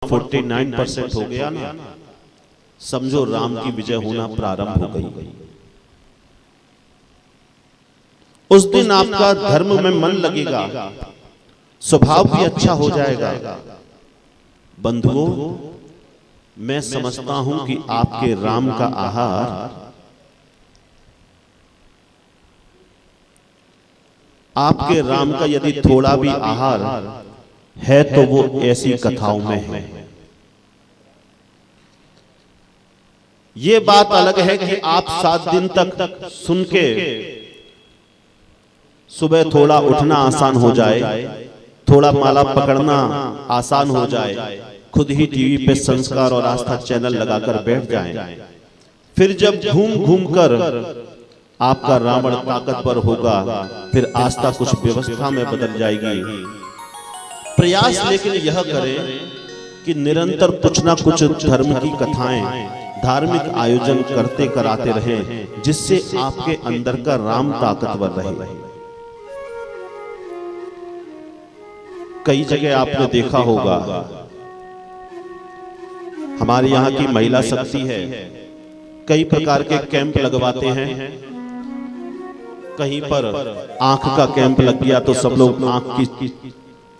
49% हो गया ना, समझो राम की विजय होना प्रारंभ हो गई। उस दिन आपका धर्म में मन लगेगा, स्वभाव भी अच्छा हो जाएगा। बंधुओं, मैं समझता हूं कि आपके राम का आहार आपके राम का यदि थोड़ा भी आहार है तो वो ऐसी कथाओं में है। ये बात अलग है कि आप 7 दिन तक सुन के सुबह थोड़ा उठना आसान हो जाए, थोड़ा माला पकड़ना आसान हो जाए, खुद ही टीवी पे संस्कार और आस्था चैनल लगाकर बैठ जाएं। फिर जब घूम घूम कर आपका रावण ताकतवर होगा, फिर आस्था कुछ व्यवस्था में बदल जाएगी। प्रयास लेकिन यह करें कि निरंतर कुछ ना कुछ धर्म की कथाएं, धार्मिक आयोजन करते कराते रहें, जिससे आपके अंदर का राम ताकतवर रहे। कई जगह आपने देखा होगा, हमारे यहाँ की महिला शक्ति है, कई प्रकार के कैंप लगवाते हैं। कहीं पर आंख का कैंप लग गया तो सब लोग आंख की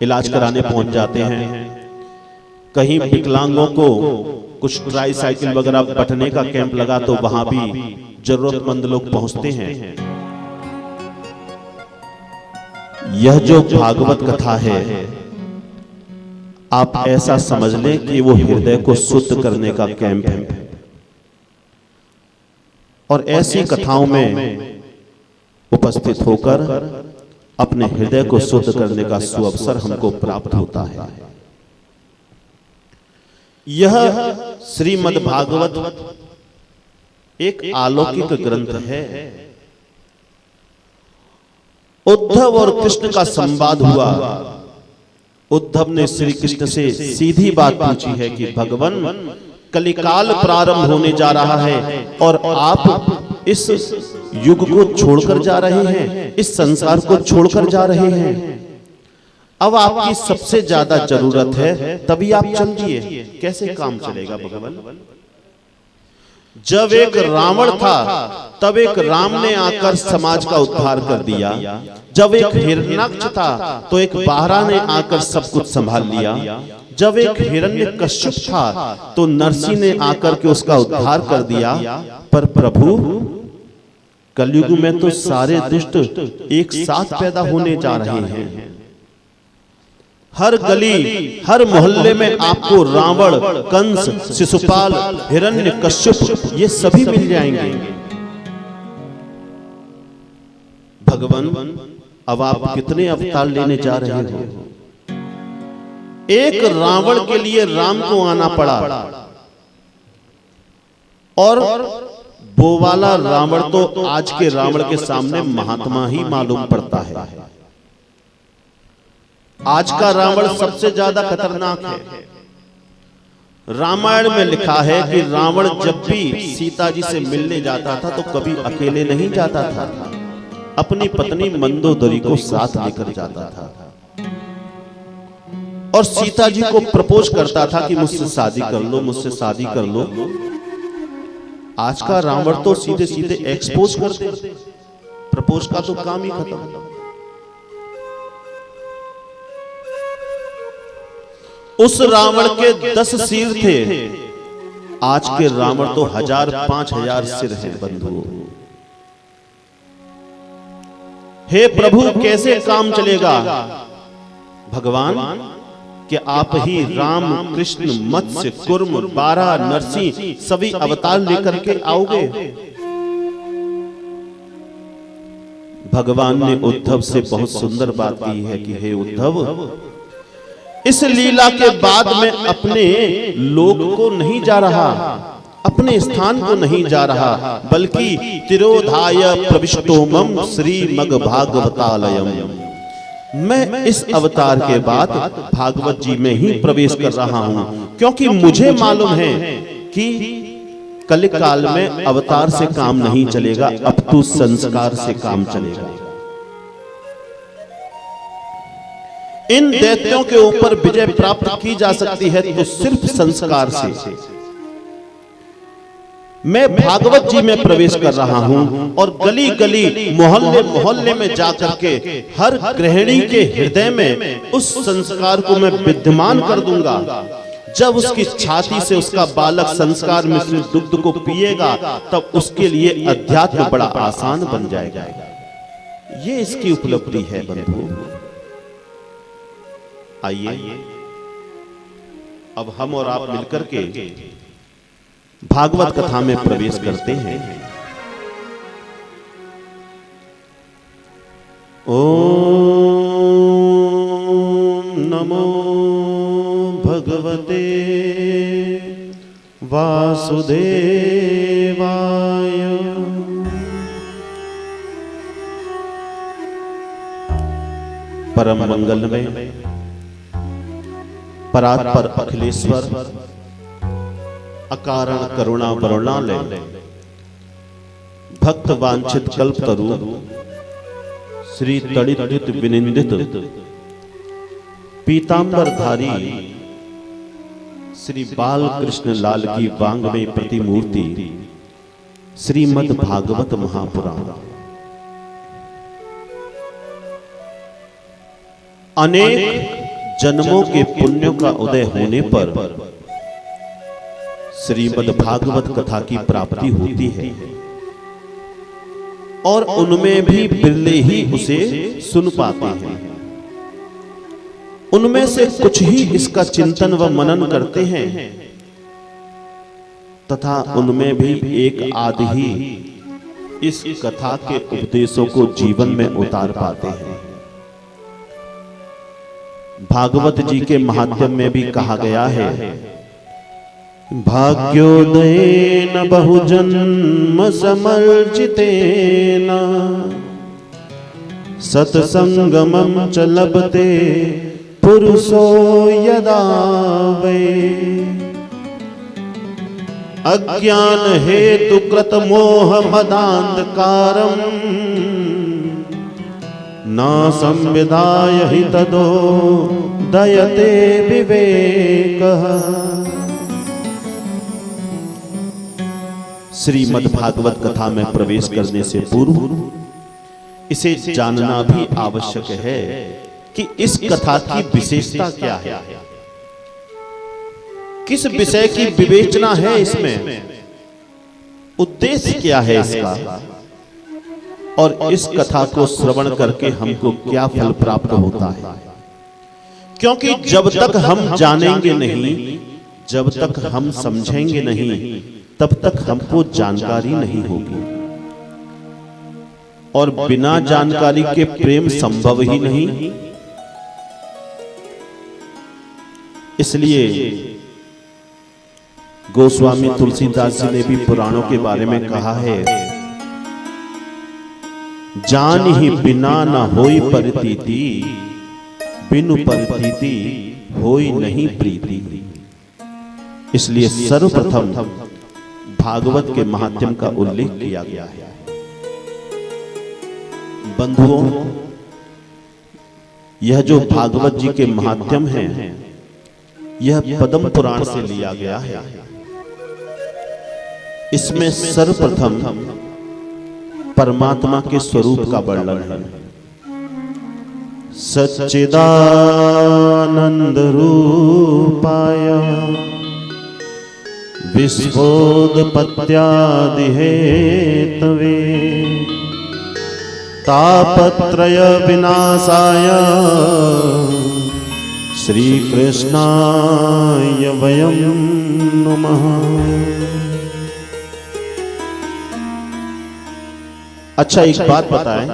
इलाज कराने पहुंच जाते हैं। कहीं विकलांगों को कुछ ट्राईसाइकिल वगैरह बंटने का कैंप लगा तो वहां भी जरूरतमंद लोग पहुंचते हैं। यह जो भागवत कथा है, आप ऐसा समझ लें कि वो हृदय को शुद्ध करने का कैंप है। और ऐसी कथाओं में उपस्थित होकर अपने हृदय को शुद्ध करने का सुअवसर हमको प्राप्त होता है। यह श्रीमद् भागवत एक अलौकिक ग्रंथ है। उद्धव और कृष्ण का संवाद हुआ। उद्धव ने श्री कृष्ण से सीधी बात पूछी है कि भगवान, कलिकाल प्रारंभ होने जा रहा है और आप इस युग को छोड़कर जा रहे हैं, इस संसार को छोड़कर जा रहे हैं। अब आपकी सबसे ज्यादा जरूरत है, तभी आप चल दिए, कैसे काम चलेगा भगवान? जब एक रावण था तब एक राम ने आकर समाज का उद्धार कर दिया। जब एक हिरण्याक्ष था तो एक बारह ने आकर सब कुछ संभाल लिया। जब एक हिरण्यकश्यप था तो नरसिंह ने आकर के उसका उद्धार कर दिया। पर प्रभु, कलयुग में तो सारे दुष्ट एक साथ पैदा होने जा रहे हैं। हर गली, हर मोहल्ले में आपको रावण, कंस, शिशुपाल, हिरण्यकश्यप ये सभी मिल जाएंगे। भगवान, अब आप कितने अवतार लेने जा रहे हो? एक रावण के लिए राम को आना पड़ा और वो वाला रावण तो आज के रावण के सामने महात्मा ही मालूम पड़ता है। आज का रावण सबसे ज्यादा खतरनाक है। रामायण में लिखा है कि रावण जब भी सीता जी से मिलने जाता था तो कभी अकेले नहीं जाता था, अपनी पत्नी मंदोदरी को साथ लेकर जाता था और सीता जी को प्रपोज करता था कि मुझसे शादी कर लो, मुझसे शादी कर लो। आज का रावण तो सीधे सीधे एक्सपोज कर दे, प्रपोज का तो काम ही खत्म। उस रावण के 10 सिर थे, आज के रावण तो 1000-5000 सिर हैं। बंधुओं, हे प्रभु, कैसे काम चलेगा? भगवान, कि आप ही राम, कृष्ण, मत्स्य, कूर्म, 12 नरसिंह सभी अवतार लेकर के आओगे? भगवान ने उद्धव से बहुत सुंदर बात की है कि हे उद्धव, इस लीला के बाद में अपने लोक को नहीं जा रहा, अपने स्थान को नहीं जा रहा, बल्कि तिरोधाय प्रविष्टो मम श्रीमद् भागवतालयम। मैं इस अवतार के बाद भागवत जी में ही प्रवेश कर रहा हूं, क्योंकि मुझे मालूम है कि कलिकाल में अवतार से काम नहीं चलेगा, अब तो संस्कार से काम चलेगा। इन दैत्यों के ऊपर विजय प्राप्त की जा सकती है तो सिर्फ संस्कार से। मैं भागवत जी में प्रवेश कर रहा हूं और गली गली मोहल्ले मोहल्ले में जाकर के हर गृहिणी के हृदय में उस संस्कार को मैं विद्यमान कर दूंगा। जब उसकी छाती से उसका बालक संस्कार मिश्रित दुग्ध को पिएगा तब उसके लिए अध्यात्म बड़ा आसान बन जाएगा। ये इसकी उपलब्धि है बंधु। आइए अब हम और आप मिलकर के भागवत कथा में प्रवेश करते हैं। ओम नमो भगवते वासुदेवाय। परम मंगल में परात्पर अखिलेश्वर अकारण करुणा वरुणालय भक्त वांछित कल्पतरु श्री तड़ित विनिंदित पीतांबरधारी श्री बाल कृष्ण लाल की वांग्मय प्रतिमूर्ति श्रीमद् भागवत महापुराण अनेक जन्मों के पुण्यों का उदय होने पर श्रीमद् भागवत कथा की प्राप्ति होती है और उनमें भी बिरले ही उसे सुन पाते हैं। उनमें से कुछ ही इसका चिंतन व मनन करते हैं तथा उनमें भी एक आध ही इस कथा के उपदेशों को जीवन में उतार पाते हैं। भागवत जी के महात्म्य में भी कहा गया है, भाग्योदयेन बहुजन्म समर्जितेन सत्संगमं च लभते पुरुषो यदा वै अज्ञान हेतु कृत मोह मदांधकारम् न संविदाय हि तदो दयते विवेकः। श्रीमद् भागवत कथा में प्रवेश करने से पूर्व इसे जानना भी आवश्यक है कि इस कथा की विशेषता क्या है, किस विषय की विवेचना है, इसमें उद्देश्य क्या है इसका, और इस कथा को श्रवण करके हमको क्या फल प्राप्त होता है। क्योंकि जब तक हम जानेंगे नहीं, जब तक हम समझेंगे नहीं, तब तक हमको जानकारी नहीं होगी और बिना जानकारी के प्रेम संभव ही नहीं। इसलिए गोस्वामी तुलसीदास जी ने भी पुराणों के बारे में कहा है, जान ही बिना न होई परितीति, बिनु परितीति होई नहीं प्रीति। इसलिए सर्वप्रथम भागवत के महात्म्य का उल्लेख किया गया है। बंधुओं, यह जो भागवत जी के महात्म्य हैं, यह पद्म पुराण से लिया गया है। इसमें सर्वप्रथम परमात्मा के स्वरूप का वर्णन है। सच्चिदानंद रूपाय विश्वोत्पत्त्यादि हेतवे तापत्रय विनाशाय श्री कृष्णाय वयं नमः। अच्छा, एक बात बताएं,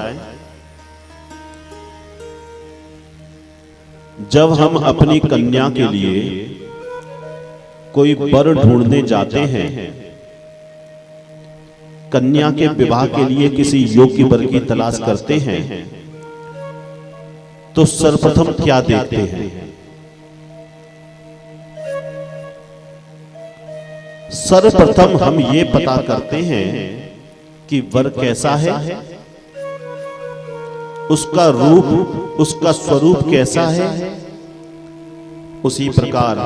जब हम अपनी कन्या के लिए कोई वर ढूंढने जाते हैं, कन्या के विवाह के लिए किसी योग्य वर की तलाश करते हैं, तो सर्वप्रथम क्या देखते हैं? सर्वप्रथम हम ये पता करते हैं कि वर कैसा है, उसका रूप, उसका स्वरूप कैसा है, उसी प्रकार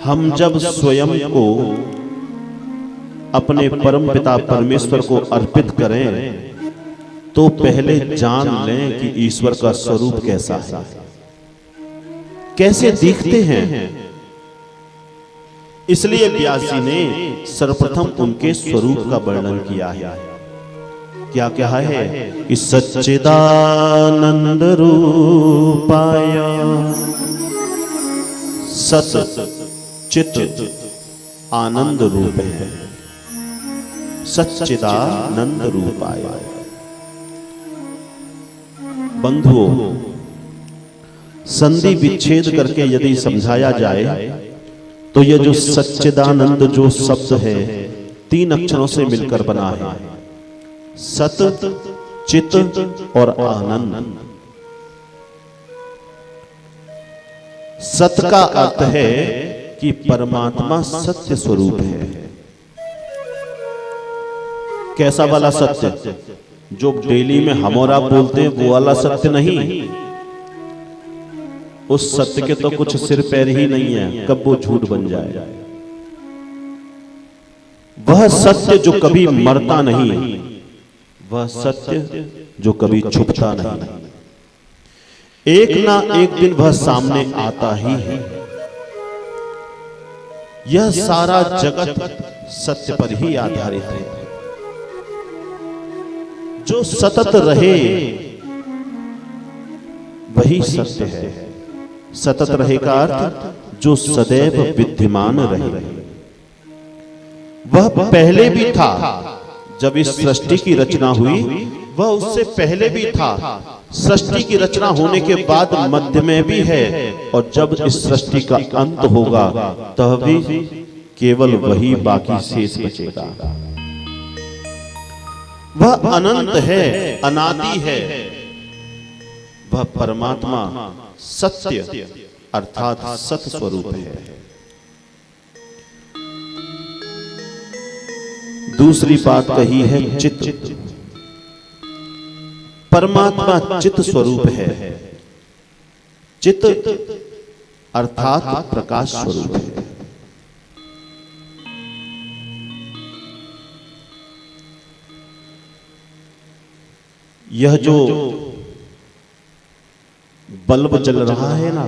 हम जब स्वयं को अपने परम पिता परमेश्वर को अर्पित करें तो पहले जान लें कि ईश्वर का स्वरूप कैसा है, कैसे दिखते हैं। इसलिए व्यास जी ने सर्वप्रथम उनके स्वरूप का वर्णन किया है। क्या कहा है कि सच्चिदानंद रूपाय सत चित आनंद रूप है, सच्चिदानंद रूपाय। बंधुओं, संधि विच्छेद करके यदि समझाया जाए तो यह जो सच्चिदानंद जो शब्द है 3 अक्षरों से मिलकर बना है, सत, चित और आनंद। सत का अर्थ है कि परमात्मा सत्य स्वरूप है। कैसा वाला सत्य? जो डेली में हम और आप बोलते हैं वो वाला सत्य नहीं। उस सत्य के तो कुछ सिर पैर ही नहीं है, कब वो झूठ बन जाए। वह सत्य जो कभी मरता नहीं, वह सत्य जो कभी छुपता नहीं, एक ना एक दिन वह सामने आता ही है। यह सारा जगत सत्य पर ही आधारित है। जो सतत रहे वही सत्य है। सतत रहे का अर्थ जो सदैव विद्यमान रहे। वह पहले भी था, जब इस सृष्टि की रचना हुई वह उससे पहले भी था, सृष्टि की रचना होने के बाद मध्य में भी है, और जब इस सृष्टि का अंत होगा तब भी केवल वही बाकी शेष बचेगा। वह अनंत है, अनादि है। वह परमात्मा सत्य अर्थात सत स्वरूप है। दूसरी बात कही है चित। परमात्मा चित स्वरूप है। चित अर्थात प्रकाश स्वरूप है। यह जो बल्ब जल रहा है ना,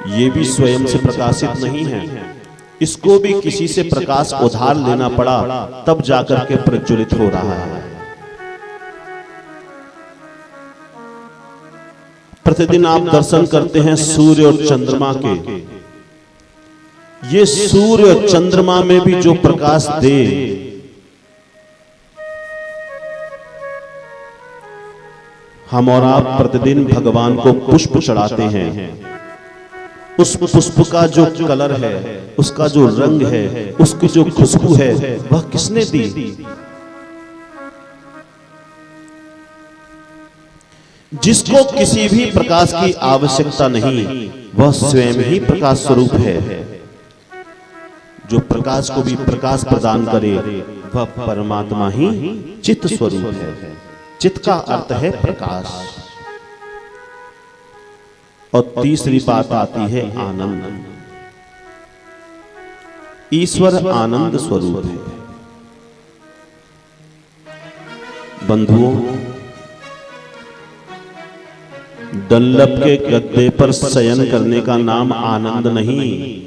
ये भी स्वयं से प्रकाशित नहीं है। इसको भी किसी से प्रकाश उधार लेना पड़ा, तब जाकर के प्रज्वलित हो रहा है। प्रतिदिन आप दर्शन करते हैं सूर्य और चंद्रमा के। ये सूर्य और चंद्रमा में भी जो प्रकाश दे, हम और आप प्रतिदिन भगवान को पुष्प चढ़ाते हैं। उस पुष्प का जो कलर है, उसका जो रंग है, उसकी जो खुशबू है, वह किसने दी? जिसको किसी भी प्रकाश की आवश्यकता नहीं, वह स्वयं ही प्रकाश स्वरूप है। जो प्रकाश को भी प्रकाश प्रदान करे, वह परमात्मा ही चित्त स्वरूप है। चित्त का अर्थ है प्रकाश। और तीसरी बात आती है आनंद। ईश्वर आनंद स्वरूप है। बंधुओं, डल्लभ के गद्दे पर शयन करने का नाम आनंद नहीं,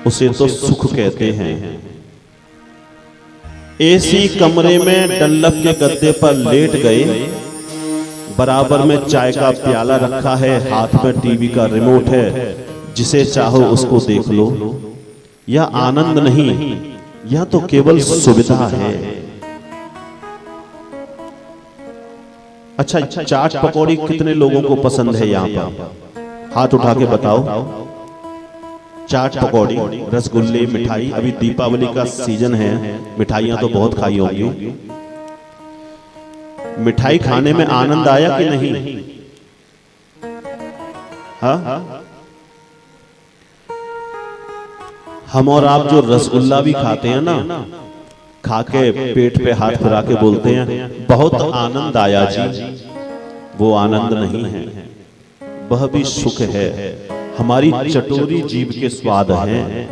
उसे तो सुख कहते हैं। एसी कमरे में डल्लभ के गद्दे पर लेट गए, बराबर में चाय का प्याला रखा है, हाथ में टीवी का रिमोट है, जिसे चाहो उसको देख लो। यह आनंद नहीं, यह तो केवल सुविधा है। अच्छा, चाट पकौड़ी कितने लोगों को पसंद है? यहाँ पर हाथ उठा के बताओ। चाट पकौड़ी, रसगुल्ले, मिठाई। अभी दीपावली का सीजन है, मिठाइयां तो बहुत खाई होंगी। मिठाई खाने में आनंद आया कि नहीं? हाँ, हम और आप जो रसगुल्ला भी खाते हैं ना, खा के पेट पे हाथ फिरा के बोलते हैं बहुत आनंद आया जी। वो आनंद नहीं है, वह भी सुख है, हमारी चटोरी जीभ के स्वाद हैं।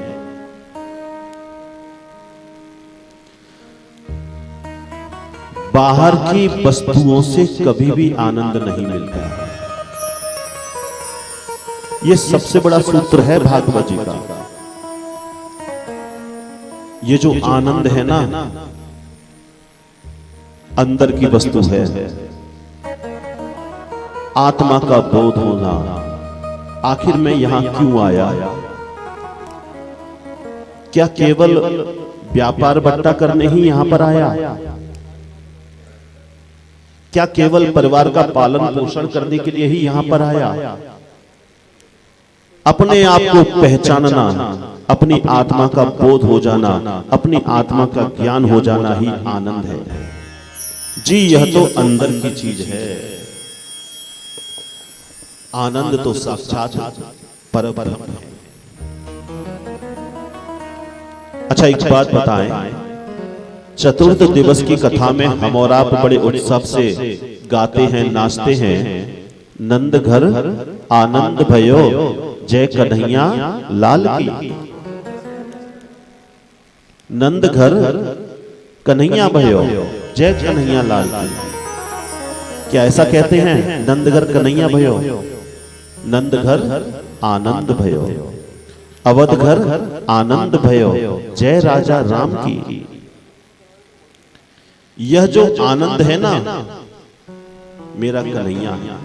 बाहर की वस्तुओं से कभी भी आनंद नहीं मिलता। ये सबसे बड़ा सूत्र है भागवत जी का। ये जो आनंद है ना, अंदर की वस्तु है। आत्मा का बोध होना, आखिर मैं यहां क्यों आया? क्या केवल व्यापार बट्टा करने ही यहां पर आया? क्या केवल परिवार का पालन पोषण करने के लिए ही यहां पर आया? अपने आप को पहचानना, अपनी आत्मा का बोध हो जाना, अपनी आत्मा का ज्ञान हो जाना ही आनंद है जी। यह तो अंदर की चीज है। आनंद तो साक्षात परब्रह्म है। अच्छा, एक बात बताएं, चतुर्थ दिवस की कथा में हम और आप बड़े उत्सव से गाते हैं, नाचते हैं। नंद घर आनंद भयो, जय कन्हैया लाल की। नंद घर कन्हैया भयो, जय कन्हैया लाल की। क्या ऐसा कहते हैं? नंद घर कन्हैया भयो, नंद घर आनंद भयो, अवध घर आनंद भयो, जय राजा राम की। यह जो आनंद है ना, मेरा कन्हैया है।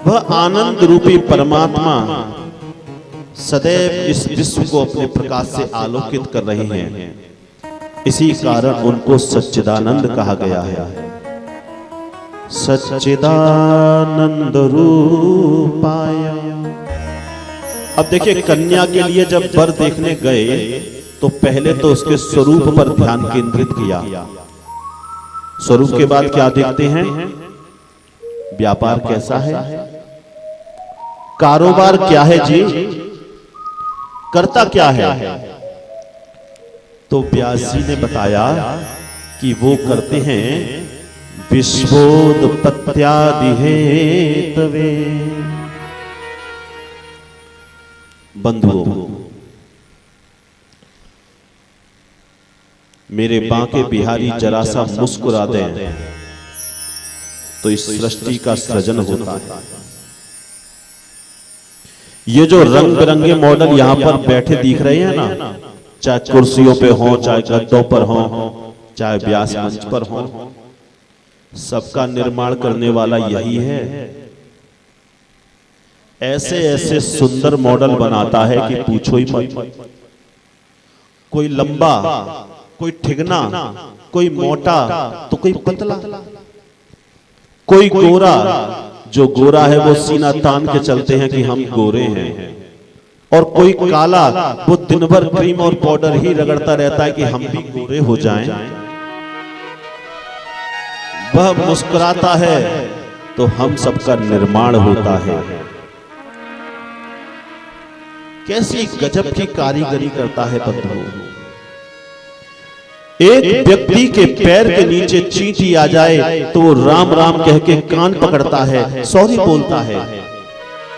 वह आनंद रूपी परमात्मा सदैव इस विश्व को अपने प्रकाश से आलोकित कर रहे हैं। इसी कारण उनको सच्चिदानंद कहा गया है। सच्चिदानंद रूपाय। अब देखिए, कन्या के लिए जब वर देखने गए तो पहले तो उसके स्वरूप पर ध्यान केंद्रित किया। स्वरूप के बाद क्या देखते हैं? व्यापार कैसा है, कारोबार क्या है जी, करता क्या है। तो व्यास जी ने बताया कि वो करते हैं विश्वोत्पत्त्यादि हेतवे। बंधुओं, मेरे बांके बिहारी जरा सा मुस्कुरा दें तो इस सृष्टि का सृजन होता है। ये जो रंग बिरंगे मॉडल यहां पर बैठे दिख रहे हैं ना, चाहे कुर्सियों पे हो, चाहे गद्दों पर हो, चाहे व्यास मंच पर हो, सबका निर्माण करने वाला यही है। ऐसे ऐसे सुंदर मॉडल बनाता है कि पूछो ही मत। कोई लंबा, कोई ठिगना, कोई मोटा तो कोई पतला, कोई गोरा। जो गोरा है वो सीना तान के चलते हैं कि हम गोरे हैं, और कोई काला, वो दिन भर क्रीम और पाउडर ही रगड़ता रहता है कि हम भी गोरे हो जाएं। वह मुस्कुराता है तो हम सबका निर्माण होता है। कैसी गजब की कारीगरी करता है बंधुओं। एक व्यक्ति के पैर के नीचे चींटी आ जाए तो वो राम राम कह के कान पकड़ता है, सॉरी बोलता है।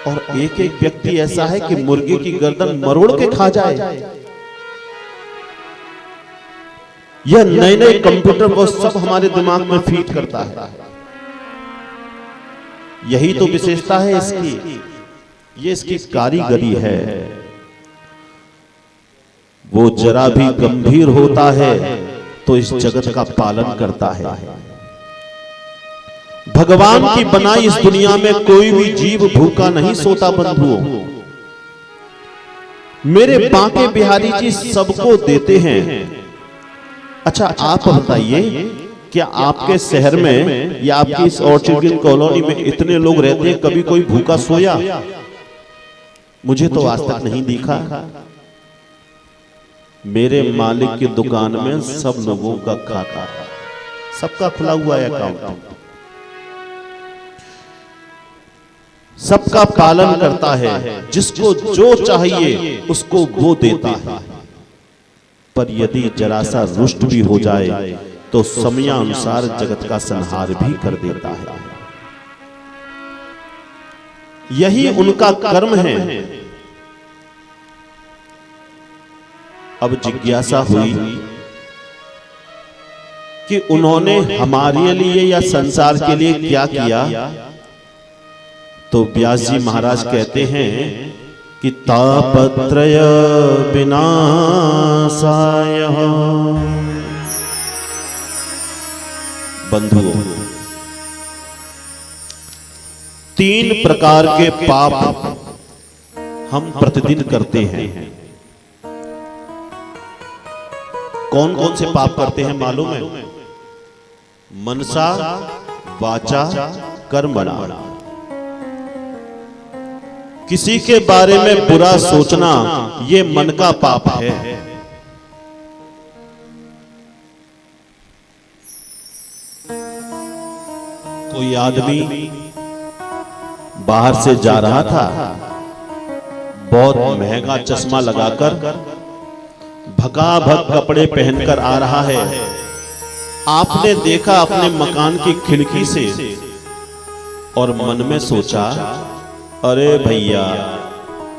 और एक एक व्यक्ति ऐसा है कि मुर्गे की गर्दन मरोड़ के खा जाए। यह नए नए कंप्यूटर वो सब हमारे दिमाग में फीड करता है। यही तो विशेषता है इसकी, ये इसकी कारीगरी है। वो जरा भी गंभीर होता है तो इस जगत का पालन करता है। भगवान की बनाई इस दुनिया में कोई भी जीव भूखा नहीं सोता बंधुओं। मेरे बांके बिहारी जी सबको देते हैं। अच्छा, आप बताइए, क्या आपके शहर में या आपकी इस ऑर्चिड कॉलोनी में इतने लोग रहते हैं, कभी कोई भूखा सोया? मुझे तो आज तक नहीं दिखा। मेरे मालिक की दुकान में सब लोगों का खाता, सबका खुला हुआ है अकाउंट, सबका पालन करता है। जिसको जो चाहिए उसको वो देता है। पर यदि जरा सा रुष्ट भी हो जाए तो समयानुसार जगत का संहार भी कर देता है। यही उनका कर्म है। अब जिज्ञासा हुई कि उन्होंने हमारे लिए या संसार के लिए क्या किया, तो व्यास जी महाराज कहते हैं कि तापत्रय विनाशाय। बंधुओं, 3 प्रकार के पाप हम प्रतिदिन करते हैं। कौन कौन से पाप करते हैं मालूम है? मनसा वाचा कर्मणा। किसी के बारे में बुरा सोचना ये मन का पाप है। कोई आदमी बाहर से जा रहा था, बहुत महंगा चश्मा लगाकर, भगाभग कपड़े पहनकर आ रहा है। आपने देखा अपने मकान की खिड़की से और मन में सोचा, अरे भैया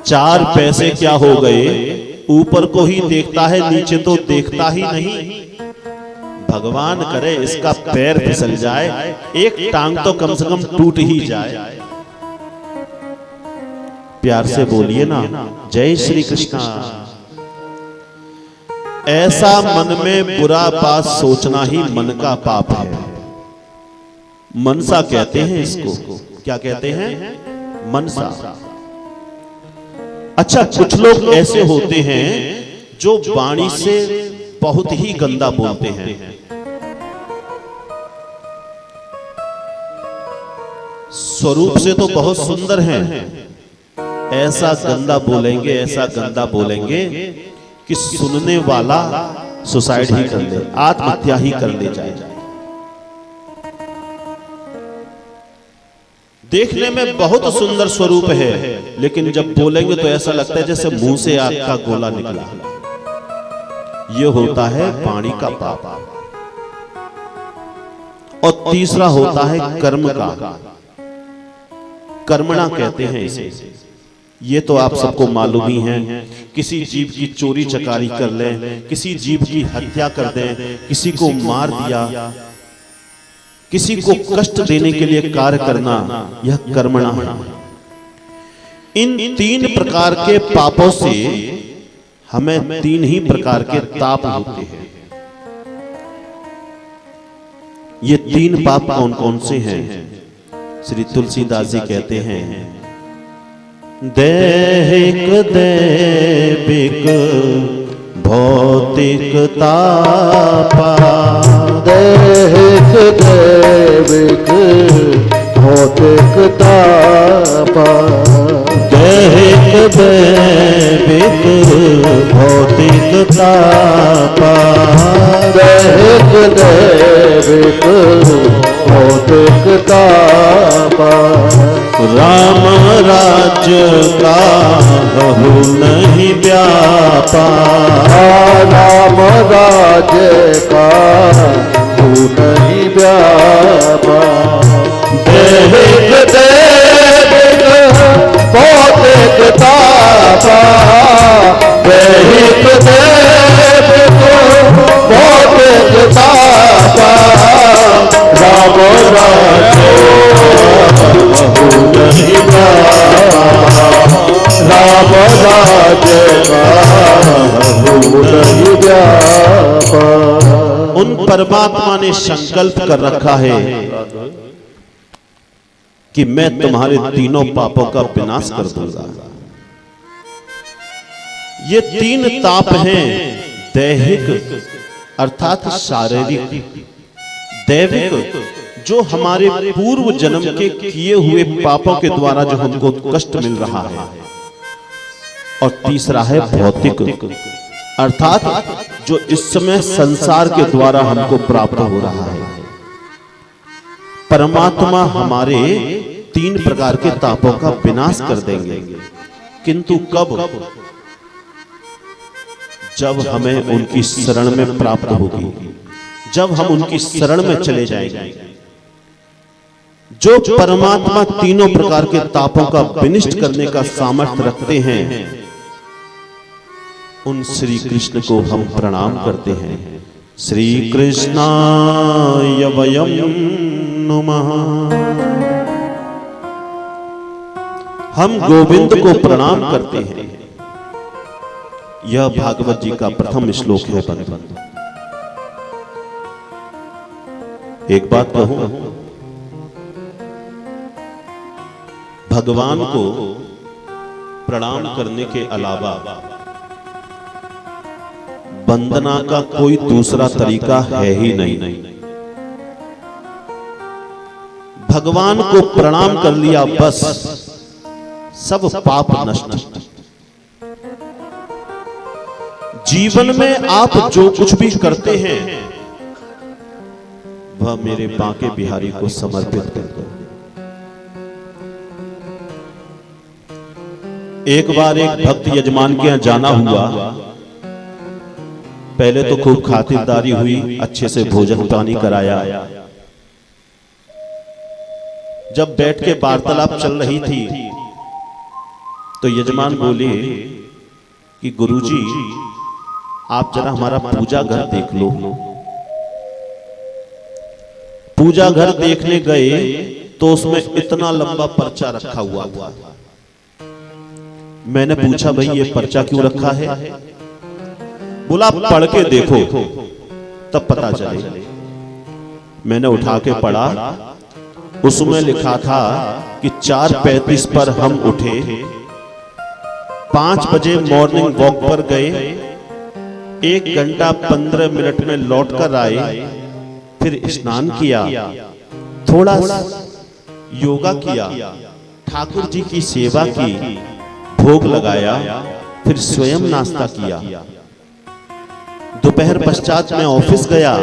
4 पैसे क्या हो गए, ऊपर को ही देखता है, नीचे तो देखता ही नहीं। भगवान करे इसका पैर फिसल जाए, एक टांग तो कम से कम टूट ही जाए। प्यार से बोलिए ना, जय श्री कृष्णा। ऐसा मन में बुरा बात सोचना ही मन का पाप है। मनसा कहते हैं इसको। क्या कहते हैं? मनसा। अच्छा, कुछ लोग ऐसे होते हैं जो वाणी से बहुत ही गंदा बोलते हैं। स्वरूप से तो बहुत सुंदर हैं, ऐसा गंदा बोलेंगे, ऐसा गंदा बोलेंगे कि सुनने वाला सुसाइड ही कर ले, आत्महत्या ही कर ले जाए। देखने में बहुत सुंदर स्वरूप है, लेकिन जब बोलेंगे तो ऐसा लगता है जैसे मुंह से आग का गोला निकला। ये होता है वाणी का पाप। और तीसरा होता है कर्म का। कर्मणा कहते हैं इसे। ये तो आप सबको मालूम ही है। किसी जीव की चोरी चकारी कर लें, किसी जीव की हत्या कर दें, किसी को मार दिया, किसी को कष्ट देने के लिए कार्य करना, यह कर्मणा है। इन 3 प्रकार के पापों से हमें 3 ही प्रकार के ताप होते हैं। ये 3 पाप कौन कौन से हैं? श्री तुलसीदास जी कहते हैं, दैहिक दैविक भौतिक तापा। दैहिक दैविक भौतिक तापा। दैहिक दैविक भौतिक तापा। दैहिक दैविक भौतिक तापा। राम राज्य का बहु नहीं व्यापा। राम राज्य का बहु नहीं व्यापा। दैहिक दैविक भौतिक तापा। दैहिक दैविक भौतिक तापा। राम राज्य बहु नहीं व्यापा। राम राज्य का बहु नहीं व्यापा। उन परमात्मा ने संकल्प कर रखा है कि मैं तुम्हारे तीनों पापों का विनाश कर दूंगा। ये 3 ताप हैं, दैहिक अर्थात शारीरिक, दैविक जो हमारे पूर्व जन्म के किए हुए पापों के द्वारा जो हमको कष्ट मिल रहा है, और तीसरा है भौतिक अर्थात जो इस समय संसार के द्वारा हमको प्राप्त हो रहा है। परमात्मा हमारे 3 प्रकार के तापों का विनाश कर देंगे, किंतु कब? जब हमें उनकी शरण में प्राप्त होगी, जब हम उनकी शरण में चले जाएंगे, जो परमात्मा तीनों प्रकार के तापों का विनिष्ट करने का सामर्थ्य रखते हैं, उन श्री कृष्ण को हम प्रणाम करते हैं। श्री कृष्णाय वयं नमः। हम गोविंद को प्रणाम करते हैं। यह भागवत जी का प्रथम श्लोक है बंधु। एक बात कहूं, भगवान को प्रणाम करने के अलावा वंदना का कोई दूसरा तरीका है ही नहीं। भगवान को प्रणाम कर लिया, बस सब पाप नष्ट। जीवन में आप जो कुछ भी करते हैं वह मेरे बांके बिहारी को समर्पित कर दो। एक बार एक भक्त यजमान के यहां जाना हुआ। पहले तो खूब खातिरदारी हुई, अच्छे से भोजन पानी कराया। जब बैठ के वार्तालाप चल रही थी तो यजमान बोले कि गुरुजी आप जरा हमारा पूजा घर देख लो। पूजा घर देखने गए तो उसमें इतना लंबा पर्चा रखा हुआ था। मैंने पूछा भाई ये पर्चा क्यों रखा है? बोला पढ़ के देखो तब पता चले। मैंने उठा के पढ़ा, उसमें लिखा था कि 4:35 पर हम उठे, 5 बजे मॉर्निंग वॉक पर गए, 1 घंटा 15 मिनट में लौट कर आए, फिर स्नान किया, थोड़ा योगा किया, ठाकुर जी की सेवा की, भोग लगाया, फिर स्वयं नाश्ता किया। दोपहर पश्चात मैं ऑफिस गया।